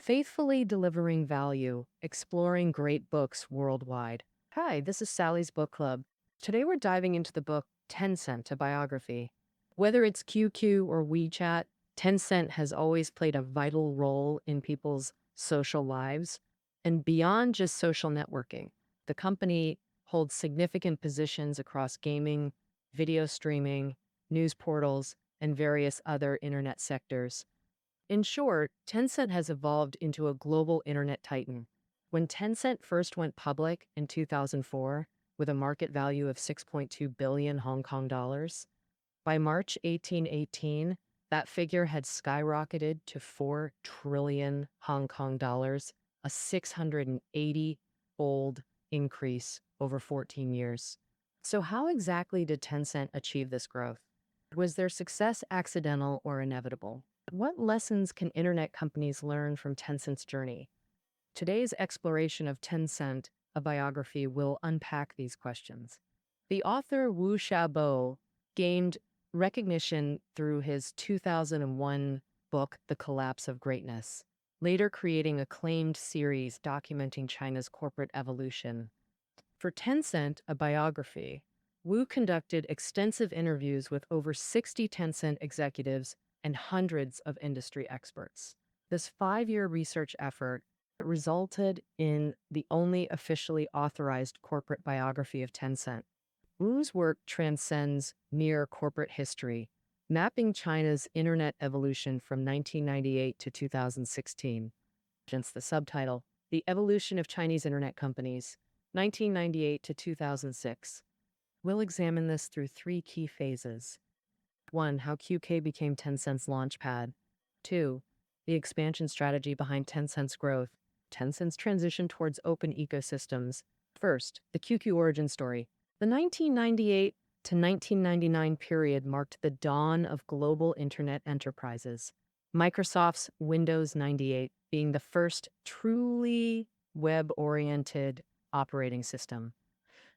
Faithfully delivering value, exploring great books worldwide. Hi, this is Sally's Book Club. Today we're diving into the book Tencent, a biography. Whether it's QQ or WeChat, Tencent has always played a vital role in people's social lives. And beyond just social networking, the company holds significant positions across gaming, video streaming, news portals, and various other internet sectors. In short, Tencent has evolved into a global internet titan. When Tencent first went public in 2004 with a market value of 6.2 billion Hong Kong dollars, by March 1818, that figure had skyrocketed to 4 trillion Hong Kong dollars, a 680-fold increase over 14 years. So how exactly did Tencent achieve this growth? Was their success accidental or inevitable? What lessons can internet companies learn from Tencent's journey? Today's exploration of Tencent, a biography, will unpack these questions. The author Wu Xiaobo gained recognition through his 2001 book, The Collapse of Greatness, later creating a acclaimed series documenting China's corporate evolution. For Tencent, a biography, Wu conducted extensive interviews with over 60 Tencent executives and hundreds of industry experts. This 5-year research effort resulted in the only officially authorized corporate biography of Tencent. Wu's work transcends mere corporate history, mapping China's internet evolution from 1998 to 2016. Hence the subtitle, The Evolution of Chinese Internet Companies, 1998 to 2006. We'll examine this through 3 key phases. 1. How QK became Tencent's launchpad. 2. The expansion strategy behind Tencent's growth. Tencent's transition towards open ecosystems. First, the QQ origin story. The 1998 to 1999 period marked the dawn of global internet enterprises. Microsoft's Windows 98 being the first truly web-oriented operating system.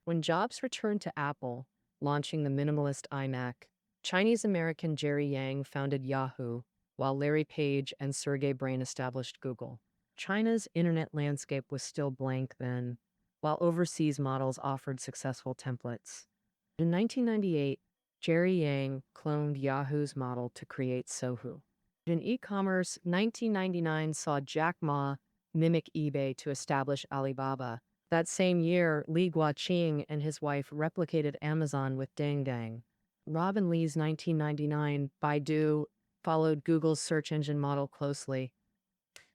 When Jobs returned to Apple, launching the minimalist iMac, Chinese-American Jerry Yang founded Yahoo, while Larry Page and Sergey Brin established Google. China's internet landscape was still blank then, while overseas models offered successful templates. In 1998, Jerry Yang cloned Yahoo's model to create Sohu. In e-commerce, 1999 saw Jack Ma mimic eBay to establish Alibaba. That same year, Li Guoqing and his wife replicated Amazon with Dangdang. Robin Lee's 1999 Baidu followed Google's search engine model closely.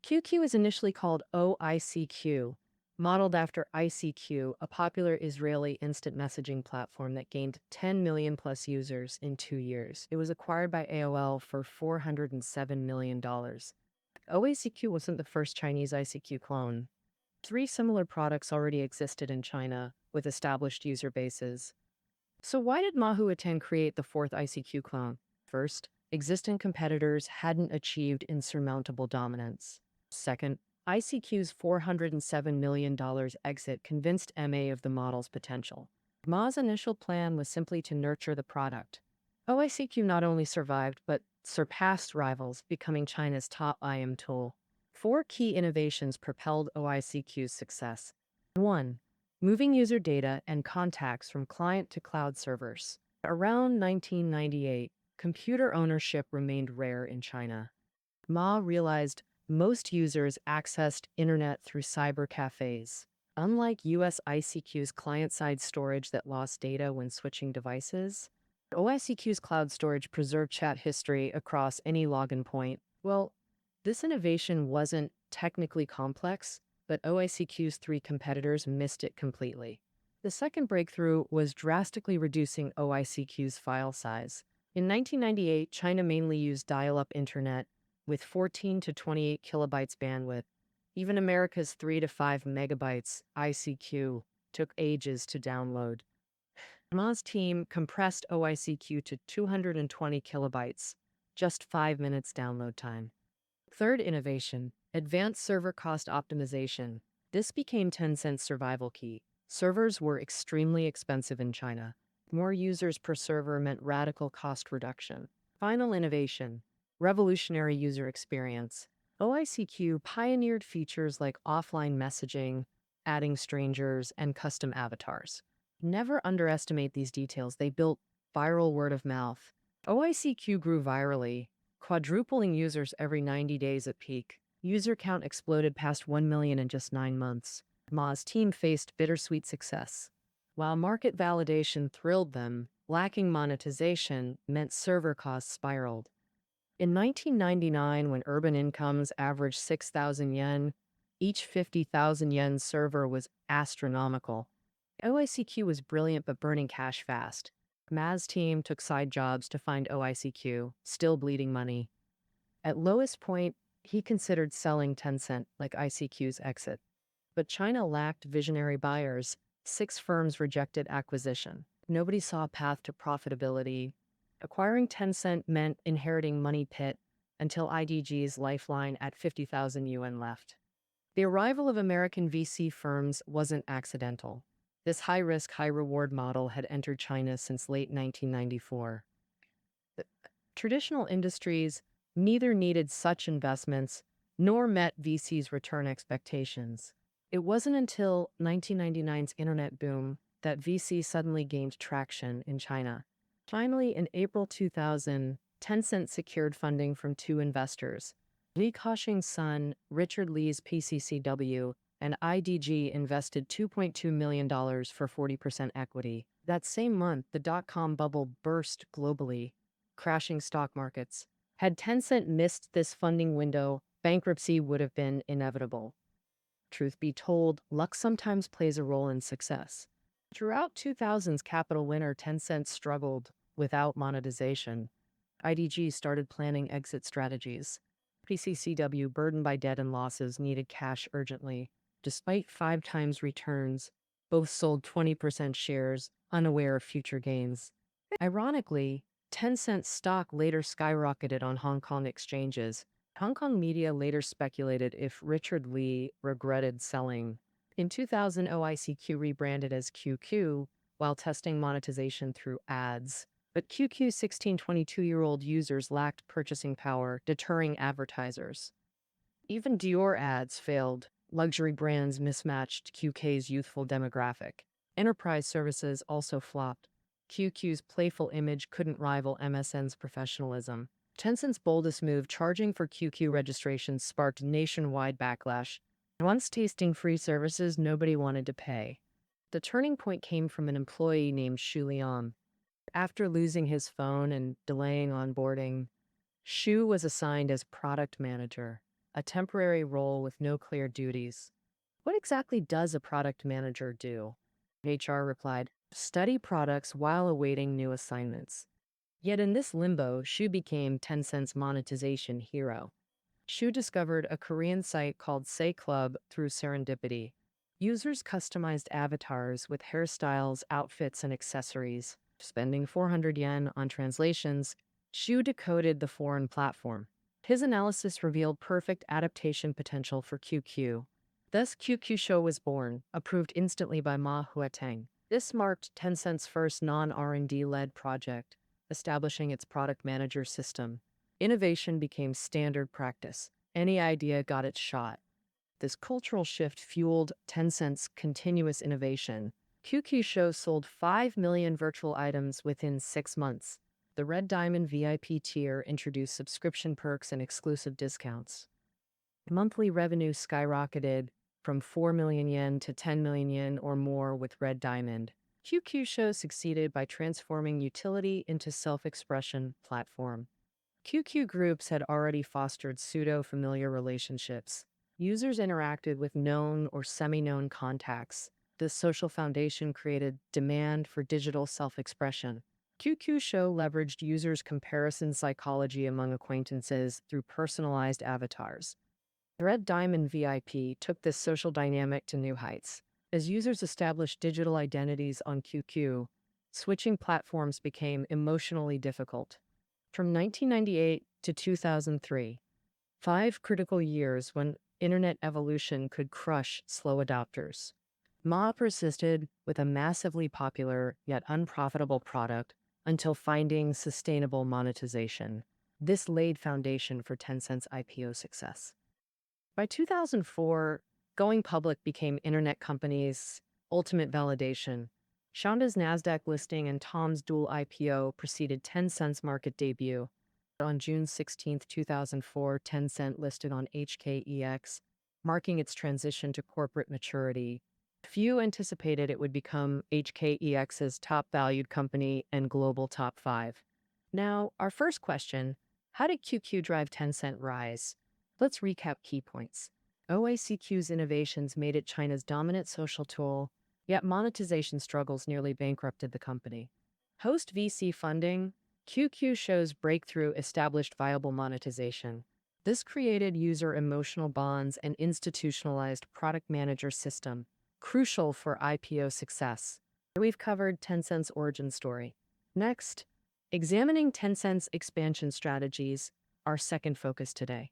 QQ is initially called OICQ, modeled after ICQ, a popular Israeli instant messaging platform that gained 10 million plus users in 2 years. It was acquired by AOL for $407 million. OICQ wasn't the first Chinese ICQ clone. 3 similar products already existed in China, with established user bases. So why did Mahuatan create the 4th ICQ clone? First, existing competitors hadn't achieved insurmountable dominance. Second, ICQ's $407 million exit convinced MA of the model's potential. Ma's initial plan was simply to nurture the product. OICQ not only survived, but surpassed rivals, becoming China's top IM tool. 4 key innovations propelled OICQ's success. 1. Moving user data and contacts from client to cloud servers. Around 1998, computer ownership remained rare in China. Ma realized most users accessed internet through cyber cafes. Unlike US ICQ's client-side storage that lost data when switching devices, OICQ's cloud storage preserved chat history across any login point. Well, this innovation wasn't technically complex, but OICQ's 3 competitors missed it completely. The second breakthrough was drastically reducing OICQ's file size. In 1998, China mainly used dial-up internet with 14 to 28 kilobytes bandwidth. Even America's 3 to 5 megabytes ICQ took ages to download. Ma's team compressed OICQ to 220 kilobytes, just 5 minutes download time. Third innovation, advanced server cost optimization. This became Tencent's survival key. Servers were extremely expensive in China. More users per server meant radical cost reduction. Final innovation, revolutionary user experience. OICQ pioneered features like offline messaging, adding strangers, and custom avatars. Never underestimate these details. They built viral word of mouth. OICQ grew virally, quadrupling users every 90 days at peak. User count exploded past 1 million in just 9 months. Ma's team faced bittersweet success. While market validation thrilled them, lacking monetization meant server costs spiraled. In 1999, when urban incomes averaged 6,000 yen, each 50,000 yen server was astronomical. OICQ was brilliant but burning cash fast. Ma's team took side jobs to find OICQ, still bleeding money. At lowest point, he considered selling Tencent, like ICQ's exit. But China lacked visionary buyers. 6 firms rejected acquisition. Nobody saw a path to profitability. Acquiring Tencent meant inheriting money pit until IDG's lifeline at 50,000 yuan left. The arrival of American VC firms wasn't accidental. This high-risk, high-reward model had entered China since late 1994. The traditional industries neither needed such investments nor met VC's return expectations. It wasn't until 1999's internet boom that VC suddenly gained traction in China. Finally, in April 2000, Tencent secured funding from 2 investors. Li Ka-shing's son, Richard Li's PCCW, and IDG invested $2.2 million for 40% equity. That same month, the dot-com bubble burst globally, crashing stock markets. Had Tencent missed this funding window, bankruptcy would have been inevitable. Truth be told, luck sometimes plays a role in success. Throughout 2000's capital winter, Tencent struggled without monetization. IDG started planning exit strategies. PCCW, burdened by debt and losses, needed cash urgently. Despite 5 times returns, both sold 20% shares, unaware of future gains. Ironically, Tencent stock later skyrocketed on Hong Kong exchanges. Hong Kong media later speculated if Richard Li regretted selling. In 2000, OICQ rebranded as QQ while testing monetization through ads. But QQ's 16-22-year-old users lacked purchasing power, deterring advertisers. Even Dior ads failed. Luxury brands mismatched QK's youthful demographic. Enterprise services also flopped. QQ's playful image couldn't rival MSN's professionalism. Tencent's boldest move, charging for QQ registrations, sparked nationwide backlash. Once tasting free services, nobody wanted to pay. The turning point came from an employee named Xu Liang. After losing his phone and delaying onboarding, Xu was assigned as product manager, a temporary role with no clear duties. What exactly does a product manager do? HR replied, study products while awaiting new assignments. Yet in this limbo, Xu became Tencent's monetization hero. Xu discovered a Korean site called Say Club through serendipity. Users customized avatars with hairstyles, outfits, and accessories. Spending 400 yen on translations, Xu decoded the foreign platform. His analysis revealed perfect adaptation potential for QQ. Thus, QQ Show was born, approved instantly by Ma Huateng. This marked Tencent's first non-R&D-led project, establishing its product manager system. Innovation became standard practice. Any idea got its shot. This cultural shift fueled Tencent's continuous innovation. QQ Show sold 5 million virtual items within 6 months. The Red Diamond VIP tier introduced subscription perks and exclusive discounts. Monthly revenue skyrocketed from 4 million yen to 10 million yen or more with Red Diamond. QQ Show succeeded by transforming utility into self-expression platform. QQ groups had already fostered pseudo-familiar relationships. Users interacted with known or semi-known contacts. This social foundation created demand for digital self-expression. QQ Show leveraged users' comparison psychology among acquaintances through personalized avatars. Red Diamond VIP took this social dynamic to new heights. As users established digital identities on QQ, switching platforms became emotionally difficult. From 1998 to 2003, 5 critical years when internet evolution could crush slow adopters. Ma persisted with a massively popular yet unprofitable product until finding sustainable monetization. This laid foundation for Tencent's IPO success. By 2004, going public became internet companies' ultimate validation. Shonda's NASDAQ listing and Tom's dual IPO preceded Tencent's market debut. On June 16, 2004, Tencent listed on HKEX, marking its transition to corporate maturity. Few anticipated it would become HKEX's top valued company and global top 5. Now, our first question, how did QQ drive Tencent rise? Let's recap key points. OACQ's innovations made it China's dominant social tool, yet monetization struggles nearly bankrupted the company. Post VC funding, QQ shows breakthrough established viable monetization. This created user emotional bonds and institutionalized product manager system, crucial for IPO success. We've covered Tencent's origin story. Next, examining Tencent's expansion strategies, our second focus today.